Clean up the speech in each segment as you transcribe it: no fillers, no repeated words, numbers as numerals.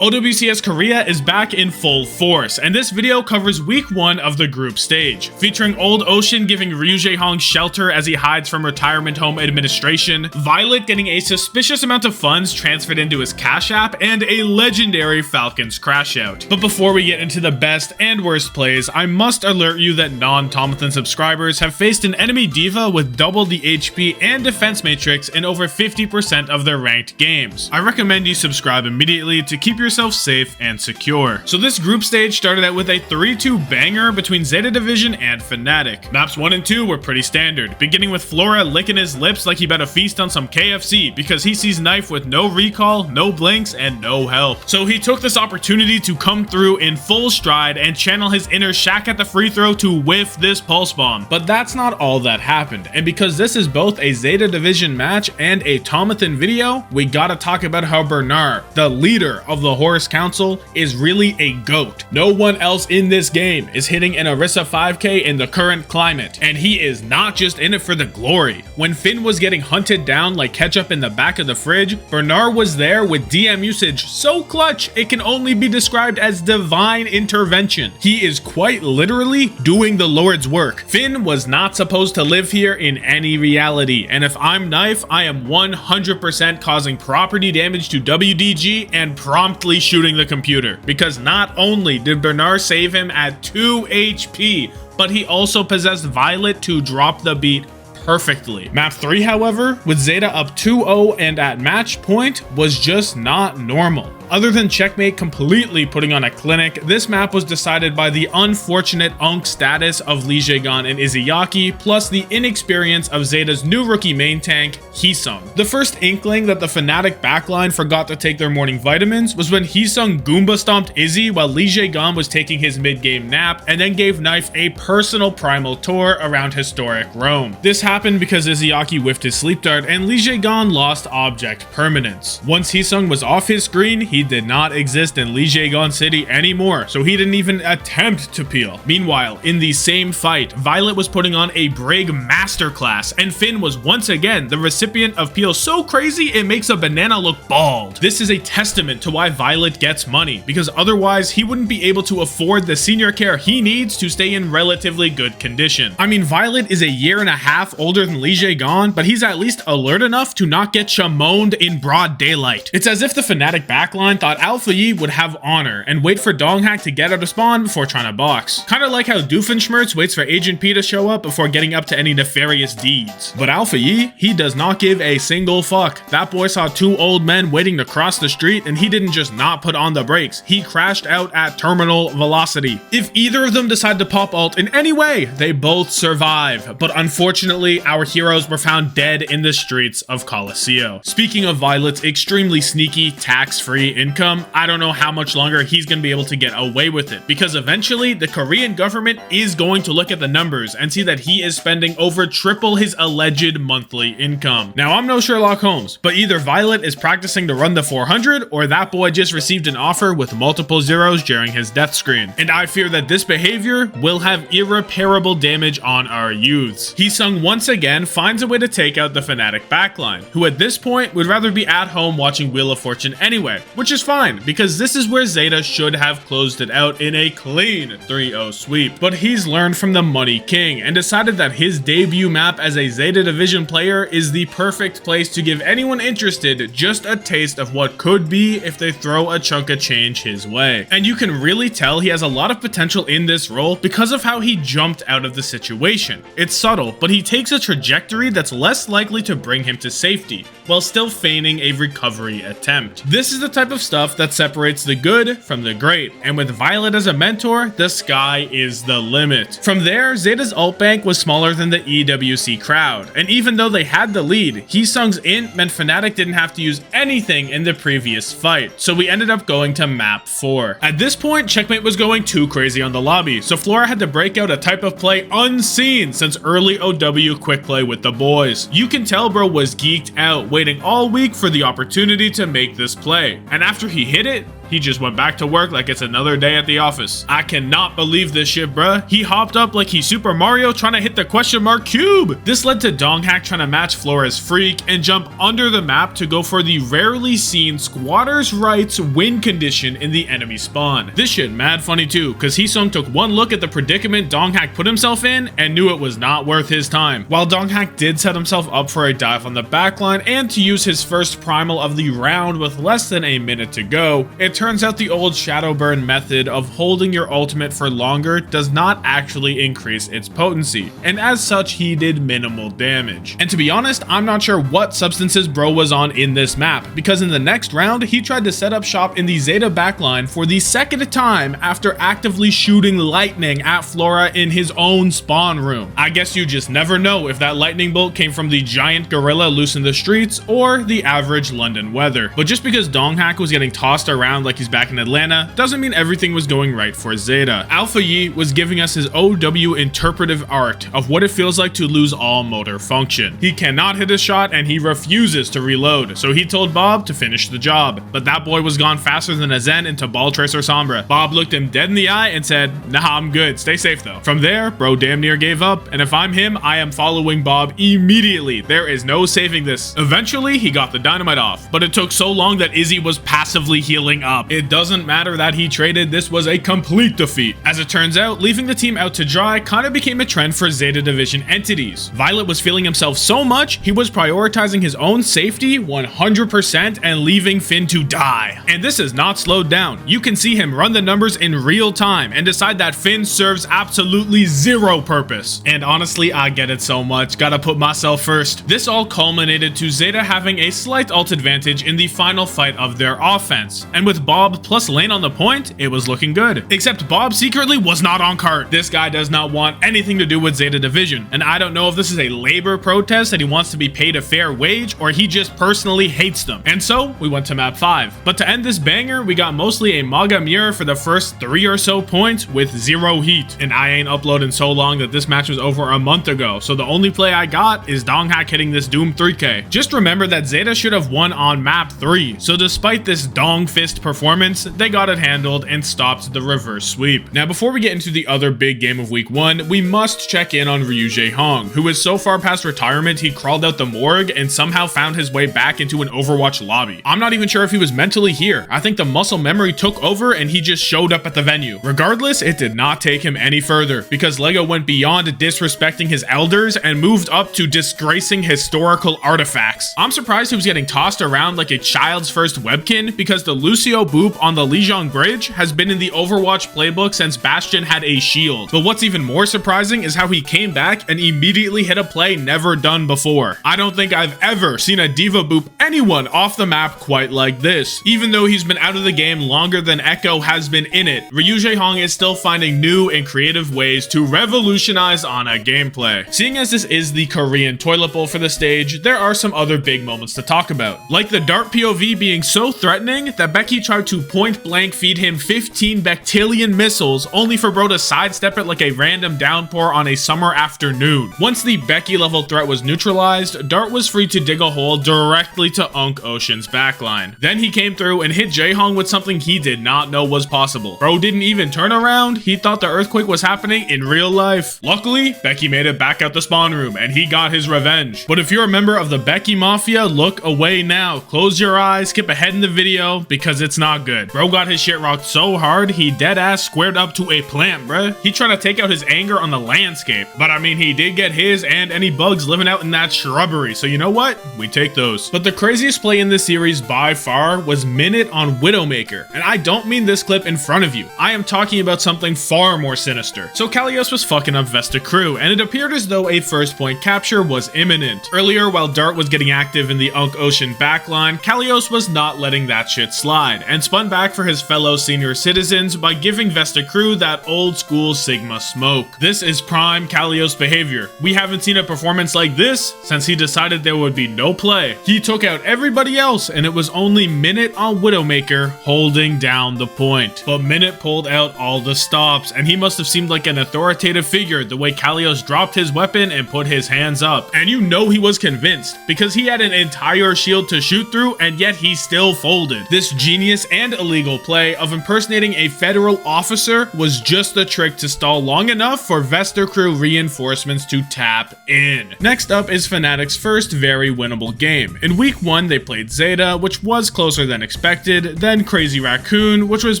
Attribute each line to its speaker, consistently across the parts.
Speaker 1: OWCS Korea is back in full force, and this video covers week 1 of the group stage, featuring Old Ocean giving Ryu Jaehong shelter as he hides from retirement home administration, Violet getting a suspicious amount of funds transferred into his Cash App, and a legendary Falcons crash out. But before we get into the best and worst plays, I must alert you that non-Tommathan subscribers have faced an enemy diva with double the HP and defense matrix in over 50% of their ranked games. I recommend you subscribe immediately to keep yourself safe and secure. So this group stage started out with a 3-2 banger between ZETA Division and Fnatic. Maps 1 and 2 were pretty standard, beginning with Flora licking his lips like he better feast on some KFC because he sees Knife with no recall, no blinks, and no help. So he took this opportunity to come through in full stride and channel his inner Shaq at the free throw to whiff this pulse bomb. But that's not all that happened, and because this is both a ZETA Division match and a Tommathan video, we gotta talk about how Bernar, the leader of the Horus Council, is really a GOAT. No one else in this game is hitting an Orisa 5k in the current climate, and he is not just in it for the glory. When Finn was getting hunted down like ketchup in the back of the fridge, Bernar was there with DM usage so clutch it can only be described as divine intervention. He is quite literally doing the Lord's work. Finn was not supposed to live here in any reality, and if I'm Knife, I am 100% causing property damage to WDG and promptly shooting the computer, because not only did Bernar save him at 2 HP, but he also possessed Violet to drop the beat perfectly. Map 3, however, with ZETA up 2-0 and at match point, was just not normal. Other than Checkmate completely putting on a clinic, this map was decided by the unfortunate unk status of Lee Jae-gon and Izayaki, plus the inexperience of ZETA's new rookie main tank, Heesung. The first inkling that the Fnatic backline forgot to take their morning vitamins was when Heesung Goomba stomped Izzy while Lee Jae-gon was taking his mid-game nap, and then gave Knife a personal primal tour around historic Rome. This happened because Izayaki whiffed his sleep dart and Lee Jae-gon lost object permanence. Once Heesung was off his screen, he did not exist in Lee Jae-gon City anymore, so he didn't even attempt to peel. Meanwhile, in the same fight, Violet was putting on a Brig masterclass, and Finn was once again the recipient of peel so crazy it makes a banana look bald. This is a testament to why Violet gets money, because otherwise he wouldn't be able to afford the senior care he needs to stay in relatively good condition. I mean, Violet is a year and a half older than Lee Jae-gon, but he's at least alert enough to not get shamoned in broad daylight. It's as if the Fnatic backline thought Alpha Yi would have honor and wait for Donghack to get out of spawn before trying to box. Kinda like how Doofenshmirtz waits for Agent P to show up before getting up to any nefarious deeds. But Alpha Yi, he does not give a single fuck. That boy saw 2 old men waiting to cross the street and he didn't just not put on the brakes, he crashed out at terminal velocity. If either of them decide to pop ult in any way, they both survive. But unfortunately, our heroes were found dead in the streets of Colosseum. Speaking of Violet's extremely sneaky, tax-free income, I don't know how much longer he's going to be able to get away with it, because eventually the Korean government is going to look at the numbers and see that he is spending over triple his alleged monthly income. Now, I'm no Sherlock Holmes, but either Violet is practicing to run the 400 or that boy just received an offer with multiple zeros during his death screen. And I fear that this behavior will have irreparable damage on our youths. Heesung once again finds a way to take out the Fnatic backline, who at this point would rather be at home watching Wheel of Fortune anyway, which is fine, because this is where ZETA should have closed it out in a clean 3-0 sweep. But he's learned from the Money King and decided that his debut map as a ZETA Division player is the perfect place to give anyone interested just a taste of what could be if they throw a chunk of change his way. And you can really tell he has a lot of potential in this role because of how he jumped out of the situation. It's subtle, but he takes a trajectory that's less likely to bring him to safety, while still feigning a recovery attempt. This is the type of stuff that separates the good from the great, and with Violet as a mentor, the sky is the limit. From there, ZETA's ult bank was smaller than the EWC crowd, and even though they had the lead, Heesung's int meant Fnatic didn't have to use anything in the previous fight, so we ended up going to map 4. At this point, Checkmate was going too crazy on the lobby, so Flora had to break out a type of play unseen since early OW quick play with the boys. You can tell bro was geeked out, waiting all week for the opportunity to make this play, and after he hit it, He just went back to work like it's another day at the office. I cannot believe this shit, bruh. He hopped up like he's Super Mario trying to hit the question mark cube. This led to Donghack trying to match Flora's freak and jump under the map to go for the rarely seen squatter's rights win condition in the enemy spawn. This shit mad funny too, cause Hisung took one look at the predicament Donghack put himself in and knew it was not worth his time. While Donghack did set himself up for a dive on the backline and to use his first primal of the round with less than a minute to go, it turns out the old shadow burn method of holding your ultimate for longer does not actually increase its potency, and as such he did minimal damage. And to be honest, I'm not sure what substances bro was on in this map, because in the next round he tried to set up shop in the ZETA backline for the second time after actively shooting lightning at Flora in his own spawn room. I guess you just never know if that lightning bolt came from the giant gorilla loose in the streets or the average London weather. But just because Donghack was getting tossed around like he's back in Atlanta doesn't mean everything was going right for ZETA. Alpha Yi was giving us his OW interpretive art of what it feels like to lose all motor function. He cannot hit a shot and he refuses to reload, so he told Bob to finish the job. But that boy was gone faster than a Zen into Ball Tracer Sombra. Bob looked him dead in the eye and said, "Nah, I'm good. Stay safe though." From there, bro damn near gave up, and if I'm him, I am following Bob immediately. There is no saving this. Eventually, he got the dynamite off, but it took so long that Izzy was passively healing up. It doesn't matter that he traded, this was a complete defeat. As it turns out, leaving the team out to dry kind of became a trend for ZETA Division entities. Violet was feeling himself so much, he was prioritizing his own safety 100% and leaving Finn to die. And this is not slowed down. You can see him run the numbers in real time and decide that Finn serves absolutely zero purpose. And honestly, I get it so much. Gotta put myself first. This all culminated to ZETA having a slight ult advantage in the final fight of their offense. And with Bob plus Lane on the point, it was looking good. Except Bob secretly was not on cart. This guy does not want anything to do with ZETA Division. And I don't know if this is a labor protest that he wants to be paid a fair wage or he just personally hates them. And so we went to map 5. But to end this banger, we got mostly a Maga Mirror for the first 3 or so points with 0 heat. And I ain't uploading so long that this match was over a month ago. So the only play I got is Donghack hitting this Doom 3k. Just remember that ZETA should have won on map 3. So despite this dong fist performance, they got it handled and stopped the reverse sweep. Now before we get into the other big game of week 1, we must check in on Ryu Hong, who is so far past retirement he crawled out the morgue and somehow found his way back into an Overwatch lobby. I'm not even sure if he was mentally here. I think the muscle memory took over and he just showed up at the venue. Regardless, it did not take him any further because LEGO went beyond disrespecting his elders and moved up to disgracing historical artifacts. I'm surprised he was getting tossed around like a child's first webkin because the Lucio boop on the Lijiang Bridge has been in the Overwatch playbook since Bastion had a shield. But what's even more surprising is how he came back and immediately hit a play never done before. I don't think I've ever seen a diva boop anyone off the map quite like this. Even though he's been out of the game longer than Echo has been in it, Ryu Hong is still finding new and creative ways to revolutionize on a gameplay. Seeing as this is the Korean toilet bowl for the stage, there are some other big moments to talk about. Like the dart POV being so threatening that Becky tried to point blank feed him 15 Bactillion missiles only for bro to sidestep it like a random downpour on a summer afternoon. Once the Becky level threat was neutralized, Dart was free to dig a hole directly to Unk Ocean's backline. Then he came through and hit Jaehong with something he did not know was possible. Bro didn't even turn around, he thought the earthquake was happening in real life. Luckily, Becky made it back out the spawn room and he got his revenge. But if you're a member of the Becky Mafia, look away now. Close your eyes, skip ahead in the video because it's not good. Bro got his shit rocked so hard, he dead ass squared up to a plant, bruh. He tried to take out his anger on the landscape. But I mean, he did get his and any bugs living out in that shrubbery. So you know what? We take those. But the craziest play in this series by far was Minute on Widowmaker. And I don't mean this clip in front of you. I am talking about something far more sinister. So Kalios was fucking up Vesta Crew, and it appeared as though a first point capture was imminent. Earlier, while Dart was getting active in the Unk Ocean backline, Kalios was not letting that shit slide, and spun back for his fellow senior citizens by giving Vesta Crew that old school Sigma smoke. This is prime Kalios behavior. We haven't seen a performance like this since he decided there would be no play. He took out everybody else, and it was only Minute on Widowmaker holding down the point. But Minute pulled out all the stops, and he must have seemed like an authoritative figure the way Kalios dropped his weapon and put his hands up. And you know he was convinced, because he had an entire shield to shoot through, and yet he still folded. This genius obvious and illegal play of impersonating a federal officer was just the trick to stall long enough for Vester crew reinforcements to tap in. Next up is Fnatic's first very winnable game. In week 1, they played ZETA, which was closer than expected, then Crazy Raccoon, which was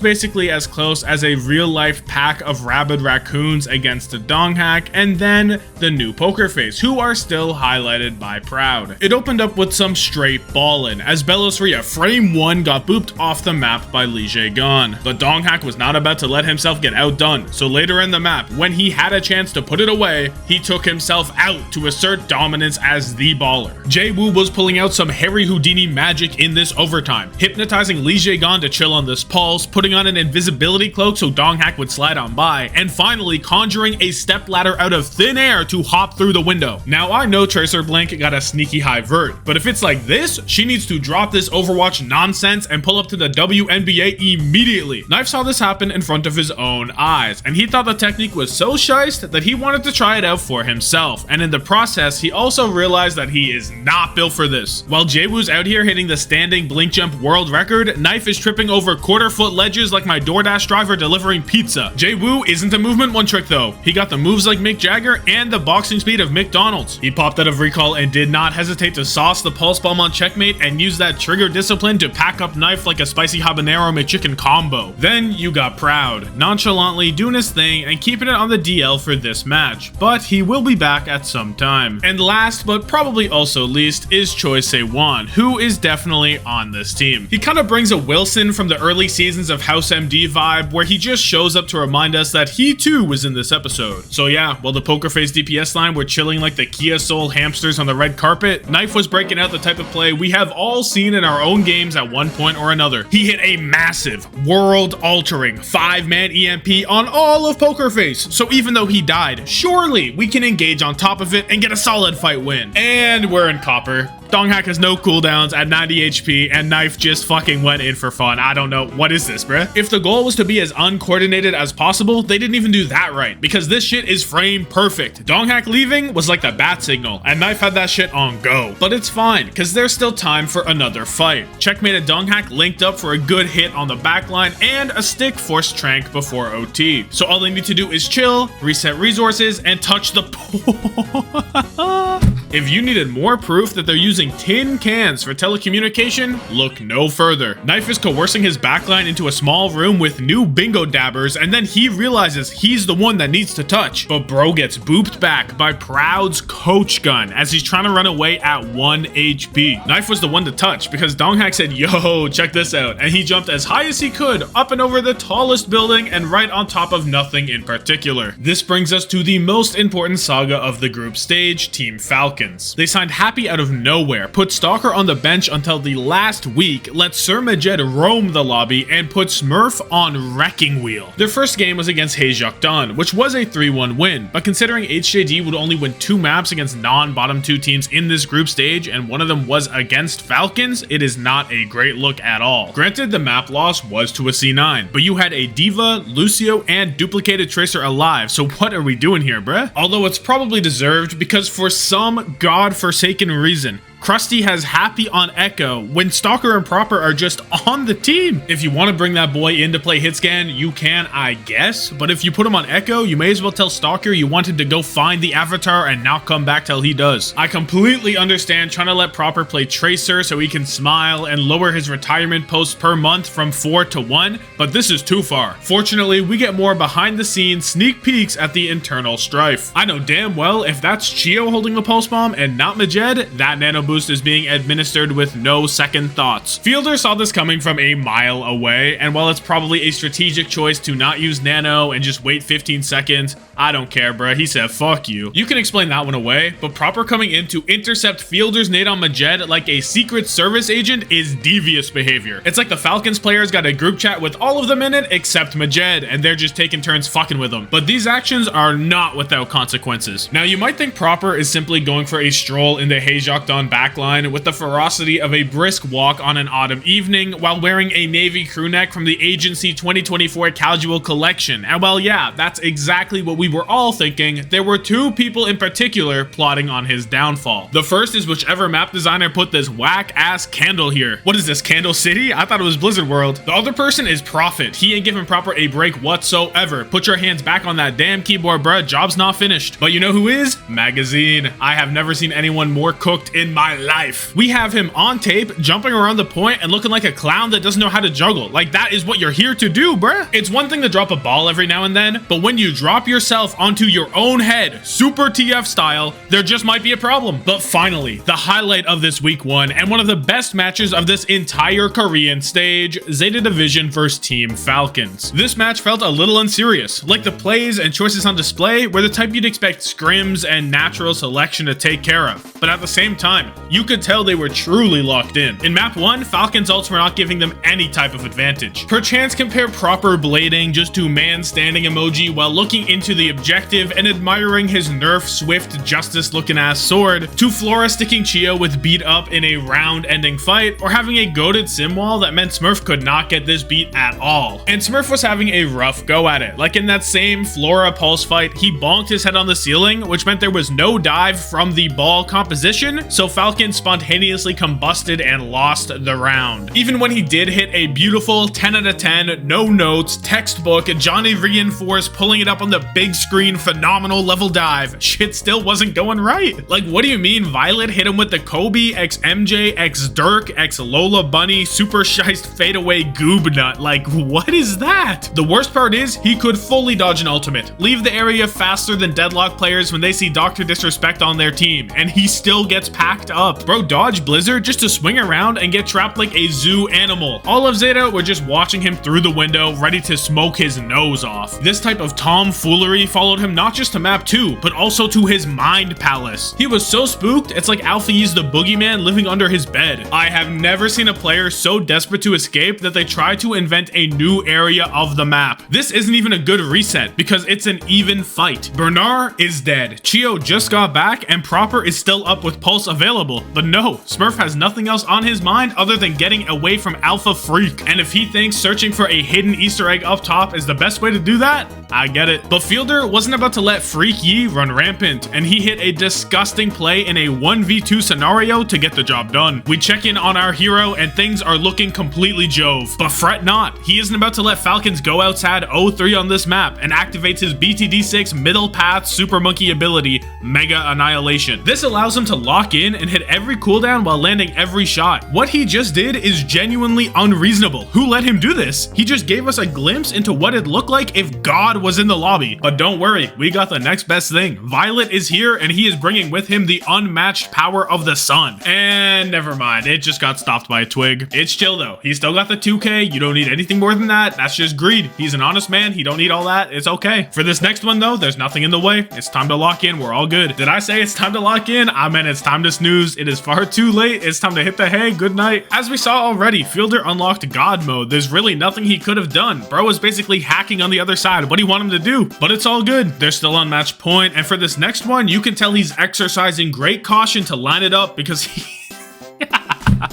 Speaker 1: basically as close as a real-life pack of rabid raccoons against a donghack, and then the new Poker Face, who are still highlighted by Proud. It opened up with some straight ballin', as Bellosria frame 1 got booped off the map by Li Gon. The donghack was not about to let himself get outdone, so later in the map, when he had a chance to put it away, he took himself out to assert dominance as the baller. Jwoo was pulling out some Harry Houdini magic in this overtime, hypnotizing Li Gon to chill on this pulse, putting on an invisibility cloak so donghack would slide on by, and finally conjuring a step ladder out of thin air to hop through the window. Now I know Tracer Blink got a sneaky high vert, but if it's like this, she needs to drop this Overwatch nonsense and pull up to the WNBA immediately. Knife saw this happen in front of his own eyes, and he thought the technique was so shiced that he wanted to try it out for himself, and in the process, he also realized that he is not built for this. While Jwoo's out here hitting the standing blink jump world record, Knife is tripping over quarter-foot ledges like my DoorDash driver delivering pizza. Jwoo isn't a movement one trick though. He got the moves like Mick Jagger and the boxing speed of McDonald's. He popped out of recall and did not hesitate to sauce the pulse bomb on checkmate and use that trigger discipline to pack up Knife like a spicy habanero McChicken combo. Then you got Proud, nonchalantly doing his thing and keeping it on the DL for this match, but he will be back at some time. And last, but probably also least, is Choi Se-won, who is definitely on this team. He kind of brings a Wilson from the early seasons of House MD vibe, where he just shows up to remind us that he too was in this episode. So yeah, while the Poker Face DPS line were chilling like the Kia Soul hamsters on the red carpet, Knife was breaking out the type of play we have all seen in our own games at one point or another. He hit a massive, world-altering 5-man EMP on all of Poker Face, so even though he died, surely we can engage on top of it and get a solid fight win. And we're in copper. Donghack has no cooldowns at 90 HP, and Knife just fucking went in for fun. I don't know. What is this, bruh? If the goal was to be as uncoordinated as possible, they didn't even do that right, because this shit is frame perfect. Donghack leaving was like the bat signal, and Knife had that shit on go. But it's fine, because there's still time for another fight. Checkmate and Donghack linked up for a good hit on the backline and a stick force trank before OT. So all they need to do is chill, reset resources, and touch the If you needed more proof that they're using tin cans for telecommunication, look no further. Knife is coercing his backline into a small room with new bingo dabbers, and then he realizes he's the one that needs to touch. But bro gets booped back by Proud's coach gun as he's trying to run away at 1 HP. Knife was the one to touch because Donghack said, yo, check this out. And he jumped as high as he could up and over the tallest building and right on top of nothing in particular. This brings us to the most important saga of the group stage, Team Falcon. They signed Happy out of nowhere, put Stalker on the bench until the last week, let Sir Majed roam the lobby, and put Smurf on Wrecking Wheel. Their first game was against Haejokdon, which was a 3-1 win, but considering HJD would only win 2 maps against non-bottom 2 teams in this group stage, and one of them was against Falcons, it is not a great look at all. Granted, the map loss was to a C9, but you had a Diva, Lucio, and duplicated Tracer alive, so what are we doing here, bruh? Although it's probably deserved, because for some god-forsaken reason, Krusty has Happy on Echo when Stalker and Proper are just on the team. If you want to bring that boy in to play Hitscan, you can, I guess. But if you put him on Echo, you may as well tell Stalker you wanted to go find the Avatar and not come back till he does. I completely understand trying to let Proper play Tracer so he can smile and lower his retirement posts per month from 4 to 1, but this is too far. Fortunately, we get more behind-the-scenes sneak peeks at the internal strife. I know damn well if that's Chio holding the pulse bomb and not Majed, that nano boost is being administered with no second thoughts. Fielder saw this coming from a mile away, and while it's probably a strategic choice to not use nano and just wait 15 seconds, I don't care, bruh. He said, fuck you. You can explain that one away, but Proper coming in to intercept Fielder's nade on Majed like a Secret Service agent is devious behavior. It's like the Falcons players got a group chat with all of them in it except Majed, and they're just taking turns fucking with them. But these actions are not without consequences. Now, you might think Proper is simply going for a stroll in the Haejokdon backline with the ferocity of a brisk walk on an autumn evening while wearing a navy crewneck from the Agency 2024 casual collection. And well, yeah, that's exactly what we were all thinking. There were two people in particular plotting on his downfall. The first is whichever map designer put this whack-ass candle here. What is this, Candle City? I thought it was Blizzard World. The other person is Prophet. He ain't giving Proper a break whatsoever. Put your hands back on that damn keyboard, bruh. Job's not finished. But you know who is? Magazine. I have never seen anyone more cooked in my life. We have him on tape, jumping around the point and looking like a clown that doesn't know how to juggle. Like, that is what you're here to do, bruh. It's one thing to drop a ball every now and then, but when you drop yourself onto your own head, super TF style, there just might be a problem. But finally, the highlight of this week 1 and one of the best matches of this entire Korean stage, ZETA Division vs Team Falcons. This match felt a little unserious. Like, the plays and choices on display were the type you'd expect scrims and natural selection to take care of. But at the same time, you could tell they were truly locked in. In map 1, Falcons ults were not giving them any type of advantage. Perchance compare Proper blading just to man standing emoji while looking into the objective and admiring his Nerf Swift Justice looking ass sword, to Flora sticking Chio with beat up in a round ending fight, or having a goated sim wall that meant Smurf could not get this beat at all. And Smurf was having a rough go at it. Like in that same Flora Pulse fight, he bonked his head on the ceiling, which meant there was no dive from the ball composition, so Falcon spontaneously combusted and lost the round. Even when he did hit a beautiful 10 out of 10, no notes, textbook, Johnny Reinforce pulling it up on the big screen, phenomenal level dive, shit still wasn't going right. Like, what do you mean Violet hit him with the Kobe x MJ x Dirk x Lola Bunny super shiced fadeaway goob nut? Like, what is that? The worst part is he could fully dodge an ultimate, leave the area faster than Deadlock players when they see Dr. Disrespect on their team, and he still gets packed up. Bro dodged Blizzard just to swing around and get trapped like a zoo animal. All of ZETA were just watching him through the window, ready to smoke his nose off. This type of tomfoolery followed him not just to map 2, but also to his mind palace. He was so spooked, it's like Alpha used the boogeyman living under his bed. I have never seen a player so desperate to escape that they try to invent a new area of the map. This isn't even a good reset because it's an even fight. Bernar is dead. Chio just got back and Proper is still up with Pulse available, but no, Smurf has nothing else on his mind other than getting away from Alpha Freak. And if he thinks searching for a hidden Easter egg up top is the best way to do that, I get it. But Fielder wasn't about to let Freak Yi run rampant, and he hit a disgusting play in a 1v2 scenario to get the job done. We check in on our hero and things are looking completely Jove. But fret not, he isn't about to let Falcons go outside 0-3 on this map and activates his BTD6 middle path super monkey ability, Mega Annihilation. This allows him to lock in and hit every cooldown while landing every shot. What he just did is genuinely unreasonable. Who let him do this? He just gave us a glimpse into what it'd look like if God was in the lobby. But don't worry, we got the next best thing. Violet is here and he is bringing with him the unmatched power of the sun. And never mind, it just got stopped by a twig. It's chill though. He's still got the 2k. You don't need anything more than that. That's just greed. He's an honest man. He don't need all that. It's okay. For this next one though, there's nothing in the way. It's time to lock in. We're all good. Did I say it's time to lock in? I meant it's time to snooze. It is far too late. It's time to hit the hay. Good night. As we saw already, Fielder unlocked God mode. There's really nothing he could have done. Bro was basically hacking on the other side. What do you want him to do? But it's all good. They're still on match point. And for this next one, you can tell he's exercising great caution to line it up because he...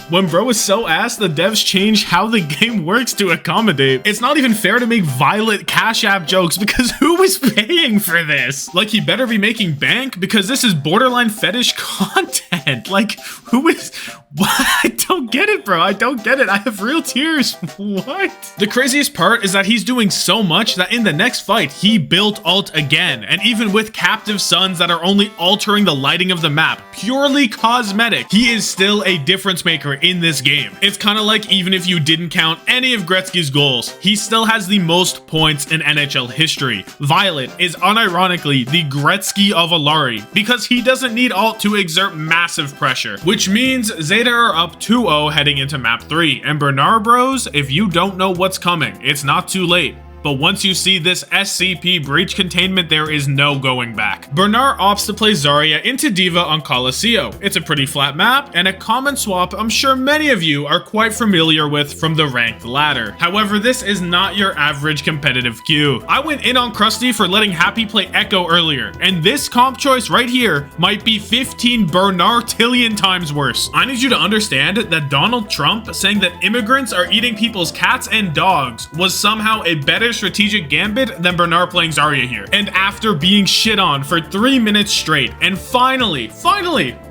Speaker 1: When bro was so ass, the devs changed how the game works to accommodate. It's not even fair to make Violet Cash App jokes because who is paying for this? Like, he better be making bank because this is borderline fetish content. Like, who is... What? I don't get it, bro. I don't get it. I have real tears. What? The craziest part is that he's doing so much that in the next fight, he built ult again. And even with captive suns that are only altering the lighting of the map, purely cosmetic, he is still a difference maker in this game. It's kind of like even if you didn't count any of Gretzky's goals, he still has the most points in NHL history. Violet is unironically the Gretzky of Alari because he doesn't need ult to exert massive pressure, which means ZETA are up 2-0 heading into map 3. And Bernar Bros, if you don't know what's coming, it's not too late. but once you see this SCP breach containment, there is no going back. Bernar opts to play Zarya into Diva on Colosseum. It's a pretty flat map, and a common swap I'm sure many of you are quite familiar with from the ranked ladder. However, this is not your average competitive queue. I went in on Krusty for letting Happy play Echo earlier, and this comp choice right here might be 15 Bernar-tillion times worse. I need you to understand that Donald Trump saying that immigrants are eating people's cats and dogs was somehow a better strategic gambit than Bernar playing Zarya here. And after being shit on for 3 minutes straight, and finally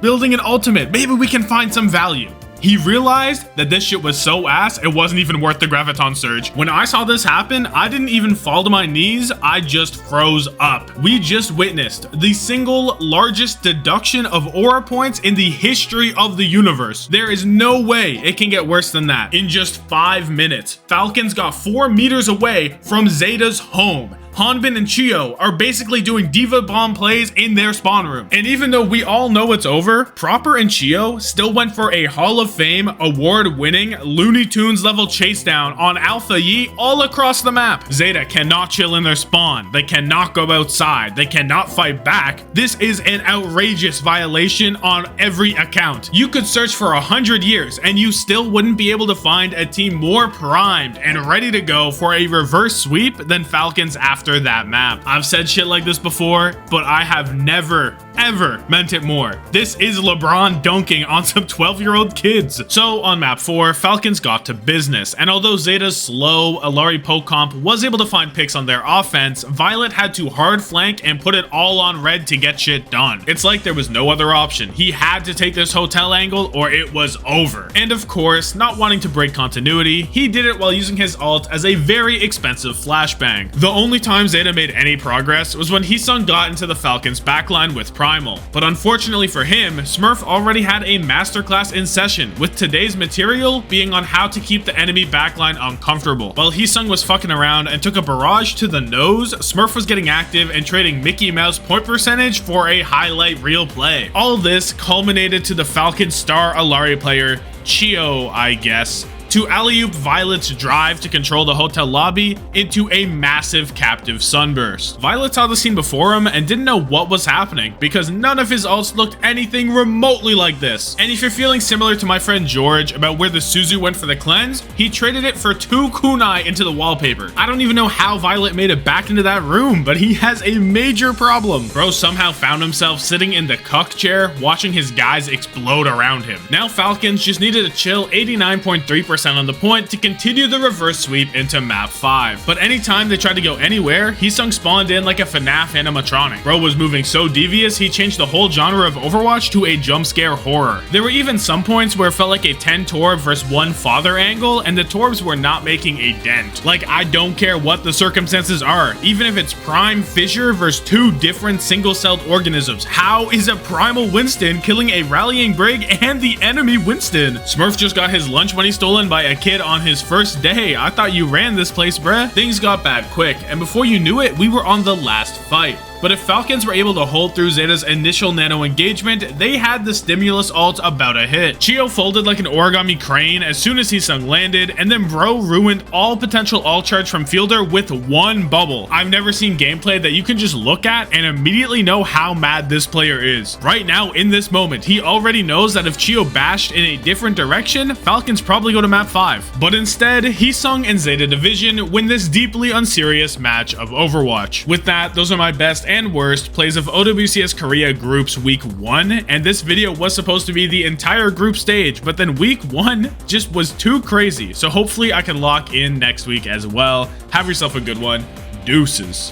Speaker 1: building an ultimate, maybe we can find some value. He realized that this shit was so ass, it wasn't even worth the Graviton Surge. When I saw this happen, I didn't even fall to my knees, I just froze up. We just witnessed the single largest deduction of aura points in the history of the universe. There is no way it can get worse than that. In just 5 minutes, Falcons got 4 meters away from ZETA's home. Hanbin and Chio are basically doing Diva Bomb plays in their spawn room. And even though we all know it's over, Proper and Chio still went for a Hall of Fame award-winning Looney Tunes level chase down on Alpha Yi all across the map. ZETA cannot chill in their spawn. They cannot go outside. They cannot fight back. This is an outrageous violation on every account. You could search for 100 years and you still wouldn't be able to find a team more primed and ready to go for a reverse sweep than Falcons after that map. I've said shit like this before, but I have never ever meant it more. This is LeBron dunking on some 12-year-old kids. So on map 4, Falcons got to business, and although ZETA's slow Alari poke comp was able to find picks on their offense, Violet had to hard flank and put it all on red to get shit done. It's like there was no other option. He had to take this hotel angle or it was over. And of course, not wanting to break continuity, he did it while using his ult as a very expensive flashbang. The only time ZETA made any progress was when Hisung got into the Falcons backline with Primal, but unfortunately for him, Smurf already had a masterclass in session, with today's material being on how to keep the enemy backline uncomfortable. While Hisung was fucking around and took a barrage to the nose, Smurf was getting active and trading Mickey Mouse point percentage for a highlight reel play. All this culminated to the Falcons star Alari player, Chio, I guess, to alley-oop Violet's drive to control the hotel lobby into a massive captive sunburst. Violet saw the scene before him and didn't know what was happening because none of his ults looked anything remotely like this. And if you're feeling similar to my friend George about where the Suzu went for the cleanse, he traded it for 2 kunai into the wallpaper. I don't even know how Violet made it back into that room, but he has a major problem. Bro somehow found himself sitting in the cuck chair watching his guys explode around him. Now Falcons just needed to chill 89.3% on the point to continue the reverse sweep into map 5. But anytime they tried to go anywhere, Hisung spawned in like a FNAF animatronic. Bro was moving so devious, he changed the whole genre of Overwatch to a jump scare horror. There were even some points where it felt like a 10 Torb versus 1 Father angle, and the Torbs were not making a dent. Like, I don't care what the circumstances are, even if it's Prime Fissure versus 2 different single-celled organisms. How is a Primal Winston killing a Rallying Brig and the enemy Winston? Smurf just got his lunch money stolen by a kid on his first day. I thought you ran this place, bruh. Things got bad quick, and before you knew it, we were on the last fight. But if Falcons were able to hold through ZETA's initial nano engagement, they had the stimulus ult about a hit. Chio folded like an origami crane as soon as Hisung landed, and then bro ruined all potential ult charge from Fielder with 1 bubble. I've never seen gameplay that you can just look at and immediately know how mad this player is. Right now, in this moment, he already knows that if Chio bashed in a different direction, Falcons probably go to map 5. But instead, Hisung and ZETA Division win this deeply unserious match of Overwatch. With that, those are my best and worst plays of OWCS Korea Groups Week 1, and this video was supposed to be the entire group stage, but then Week 1 just was too crazy, so hopefully I can lock in next week as well. Have yourself a good one. Deuces.